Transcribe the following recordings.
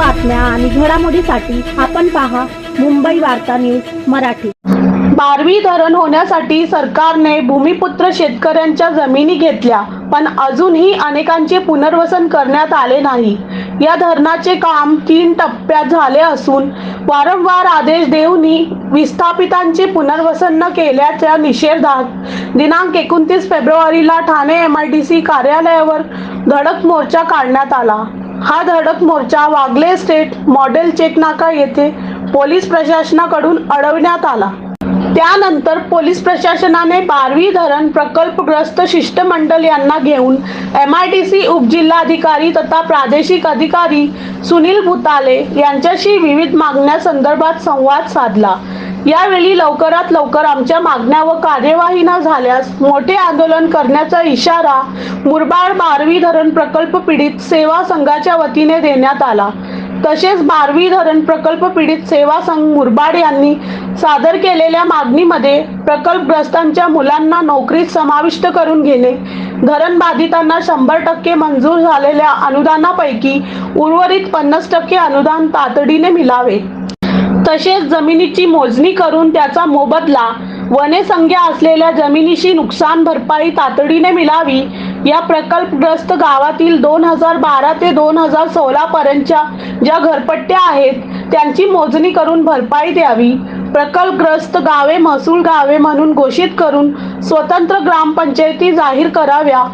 बातम्या आणि घडामोडीसाठी आपण पहा मुंबई वार्ता न्यूज मराठी। बारवी धरण होण्यासाठी सरकारने भूमिपुत्र शेतकऱ्यांच्या जमिनी घेतल्या, पण अजूनही अनेकांचे पुनर्वसन करण्यात आले नाही। या धरणाचे काम 3 टप्प्यात झाले असून वारंवार आदेश देऊनही विस्थापितांचे पुनर्वसन न केल्याच्या निषेधार्थ दिनांक 29 फेब्रुवारीला ठाणे MIDC कार्यालयावर धडक मोर्चा काढण्यात आला। हा धडक मोर्चा वागले एस्टेट मॉडेल चेक नाका येथे पोलीस प्रशासनाकडून अडवण्यात आला। त्यानंतर पोलीस प्रशासनाने बारवी धरण प्रकल्पग्रस्त शिष्टमंडळ यांना घेऊन MIDC उपजिल्हाधिकारी तथा प्रादेशिक अधिकारी सुनील भुताले यांच्याशी विविध मागण्यांसंदर्भात संवाद साधला। यावेळी लवकरात लवकर आमच्या मागण्या व कार्यवाही न झाल्यास मोठे आंदोलन करण्याचा इशारा मुरबाड बारवी धरण प्रकल्प पीडित सेवा संघाच्या वतीने देण्यात आला। तसेच बारवी धरण प्रकल्प पीडित सेवा संघ मुरबाड यांनी सादर केलेल्या मागणीमध्ये प्रकल्पग्रस्तांच्या मुलांना नोकरीत समाविष्ट करून घेणे, धरण बाधितांना 100% मंजूर झालेल्या अनुदानापैकी उर्वरित 50% अनुदान तातडीने मिळावे, तसेच जमिनीची मोजणी करून त्याचा मोबदला वने संज्ञा असलेल्या जमिनीची नुकसान भरपाई तातडीने मिळावी, या प्रकल्पग्रस्त गावातील 2012 ते 2016 पर्यंतच्या ज्या घरपट्ट्या आहेत त्यांची मोजणी करून भरपाई द्यावी, प्रकल्पग्रस्त गावे महसूल गावे म्हणून घोषित करून स्वतंत्र ग्रामपंचायती जाहीर कराव्या,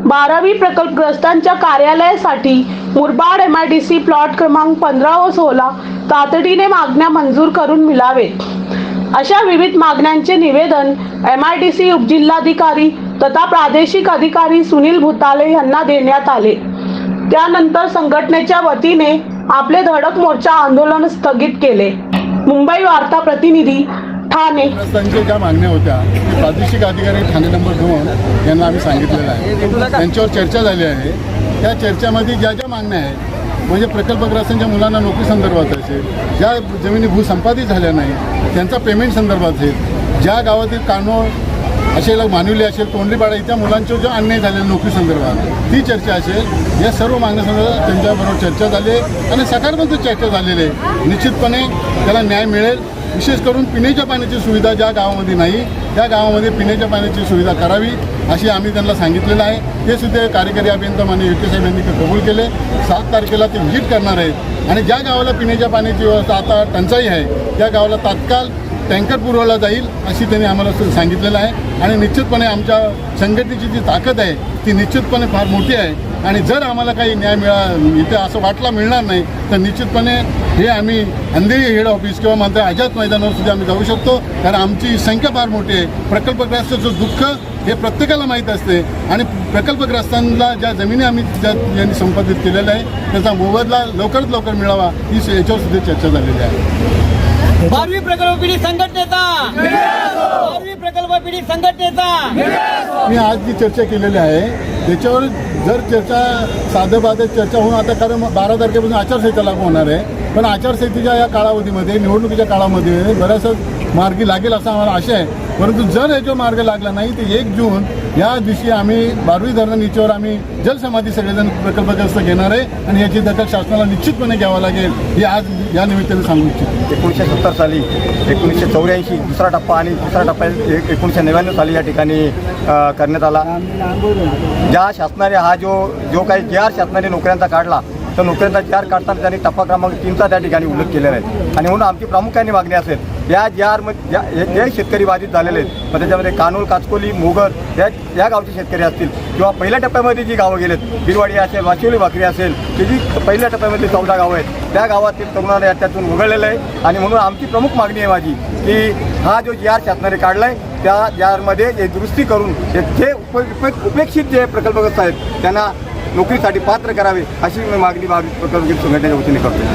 12वी प्रकल्पग्रस्तांच्या कार्यालयासाठी मुरबाड MIDC प्लॉट क्रमांक 15 व 16 तातडीने मागण्या मंजूर करून मिळावेत, अशा विविध मागण्यांचे निवेदन MIDC उपजिल्हाधिकारी तथा प्रादेशिक अधिकारी सुनील भुताले यांना देण्यात आले। त्यानंतर संघटनेच्या वतीने आपले धडक मोर्चा आंदोलन स्थगित केले। मुंबई वार्ता प्रतिनिधी ठाणे। त्यांच्या ज्या मागण्या होत्या प्रादेशिक अधिकारी ठाणे नंबर 2 यांना आम्ही सांगितलेलं आहे, त्यांच्यावर चर्चा झाली आहे। त्या चर्चेमध्ये ज्या ज्या मागण्या आहेत म्हणजे प्रकल्पग्रस्तांच्या मुलांना नोकरी संदर्भात असेल, ज्या जमिनी भूसंपादित झाल्या नाही त्यांचा पेमेंट संदर्भात असेल, ज्या गावातील कानोळ असेल, मानुली असेल, तोंडलीपाडा इथल्या मुलांच्या जो अन्याय झालेला नोकरी संदर्भात ती चर्चा असेल। या सर्व मागण्यासंदर्भात त्यांच्याबरोबर चर्चा झाली आहे आणि सकारात्मक चर्चा झालेली आहे। निश्चितपणे त्याला न्याय मिळेल। विशेष करून पिण्याच्या पाण्याची सुविधा ज्या गावामध्ये नाही त्या गावामध्ये पिण्याच्या पाण्याची सुविधा करावी अशी आम्ही त्यांना सांगितलेलं आहे। ते सुद्धा कार्यकारी अभियंता माननीय युक्ती साहेब यांनी कबूल केले। 7 तारखेला ते व्हिजिट करणार आहेत आणि ज्या गावाला पिण्याच्या पाण्याची व्यवस्था आता टंचाई आहे त्या गावाला तात्काळ टँकर पुरवला जाईल अशी त्यांनी आम्हाला सांगितलेलं आहे। आणि निश्चितपणे आमच्या संघटनेची जी ताकद आहे ती निश्चितपणे फार मोठी आहे आणि जर आम्हाला काही न्याय इथे असं वाटला मिळणार नाही तर निश्चितपणे हे आम्ही अंधेरी हेड ऑफिस किंवा मात्र आझाद मैदानावर सुद्धा आम्ही जाऊ शकतो, कारण आमची संख्या फार मोठी आहे। प्रकल्पग्रस्ताचं दुःख हे प्रत्येकाला माहीत असते आणि प्रकल्पग्रस्तांना ज्या जमिनी आम्ही ज्यांनी संपादित केलेल्या आहे त्याचा मोबदला लवकरात लवकर मिळावा ही याच्यावर सुद्धा चर्चा झालेली आहे। बारवी प्रकल्प पीडित संघटनेचा, बारवी प्रकल्प पीडित संघटनेचा मी आज जी चर्चा केलेली आहे त्याच्यावर जर चर्चा साधेबाधे चर्चा होऊन आता कारण 12 तारखेपासून आचारसंहिता लागू होणार आहे, पण आचारसंहितेच्या या काळावधीमध्ये निवडणुकीच्या काळामध्ये बराचसा मार्गी लागेल असा आम्हाला आशा आहे। परंतु जर याच्यावर मार्ग लागला नाही तर 1 जून या दिवशी आम्ही बारवी धरण नीचेवर आम्ही जलसमाधी सगळेजण प्रकल्पग्रस्त घेणार आहे आणि याची दखल शासनाला निश्चितपणे घ्यावं लागेल हे आज या निमित्ताने सांगू इच्छितो। 1970 साली 1984 दुसरा टप्पा आणि तिसरा टप्पा 1999 साली या ठिकाणी करण्यात आला। ज्या शासनाने हा जो काही GR शासनाने नोकऱ्यांचा काढला तर नोकऱ्यांचा GR काढताना त्यांनी टप्पा क्रमांक 3चा त्या ठिकाणी उल्लेख केलेला आहे आणि म्हणून आमची प्रामुख्याने मागणी असेल या GR जे शेतकरी बाधित झालेले आहेत मग त्याच्यामध्ये कानोल, काचकोली, मोगर या गावचे शेतकरी असतील किंवा पहिल्या टप्प्यामध्ये जी गावं गेलेत, बिरवाडी असेल, वाशिवली भाकरी असेल, की जी पहिल्या टप्प्यामध्ये 14 गावं आहेत त्या गावातील तरुणांना त्यातून वगळलेलं आहे आणि म्हणून आमची प्रमुख मागणी आहे माझी की हा जो GR शासनाने काढला आहे त्या GRमध्ये दुरुस्ती करून जे उपेक्षित जे प्रकल्पग्रस्त आहेत त्यांना नोकरीसाठी पात्र करावे अशी मागणी प्रकल्प संघटनेच्या वतीने करतो।